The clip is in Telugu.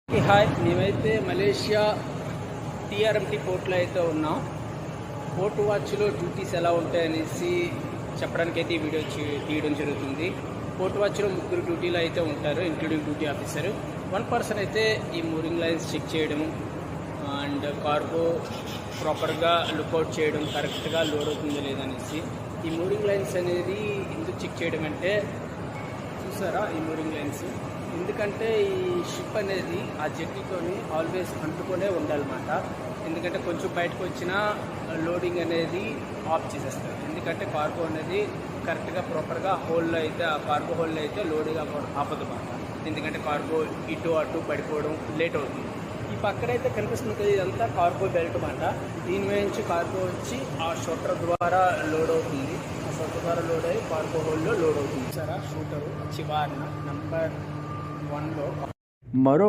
హాయ్, మేమైతే మలేషియా టీఆర్ఎంటీ పోర్ట్లో అయితే ఉన్నాం. పోర్ట్ వాచ్లో డ్యూటీస్ ఎలా ఉంటాయనేసి చెప్పడానికి అయితే ఈ వీడియో తీయడం జరుగుతుంది. పోర్ట్ వాచ్లో 3 డ్యూటీలు అయితే ఉంటారు, ఇంక్లూడింగ్ డ్యూటీ ఆఫీసర్. 1 పర్సన్ అయితే ఈ మూరింగ్ లైన్స్ చెక్ చేయడం అండ్ కార్గో ప్రాపర్గా లుకౌట్ చేయడం, కరెక్ట్గా లోడ్ అవుతుందో లేదనేసి. ఈ మూరింగ్ లైన్స్ అనేది ఎందుకు చెక్ చేయడం అంటే, చూసారా ఈ మూరింగ్ లైన్స్, ఎందుకంటే ఈ షిప్ అనేది ఆ జెట్టీతోని ఆల్వేస్ అంటుకొనే ఉండాలన్నమాట. ఎందుకంటే కొంచెం బయటకు వచ్చినా లోడింగ్ అనేది ఆఫ్ చేసేస్తారు. ఎందుకంటే కార్గో అనేది కరెక్ట్గా ప్రాపర్గా హోల్లో అయితే, ఆ కార్గో హోల్లో అయితే లోడింగ్ ఆపదు అన్నమాట. ఎందుకంటే కార్గో ఇటు అటు పడిపోవడం లేట్ అవుతుంది. ఈ పక్కనైతే కనిపిస్తుంది కదా, ఇదంతా కార్గో బెల్ట్ అన్నమాట. దీని నుంచి కార్గో వచ్చి ఆ షూటర్ ద్వారా లోడ్ అవుతుంది. ఆ షూటర్ ద్వారా లోడ్ అయ్యి కార్గో హోల్లో లోడ్ అవుతుంది. సరే, షూటరు చివరిన నెంబర్ 1లో మరో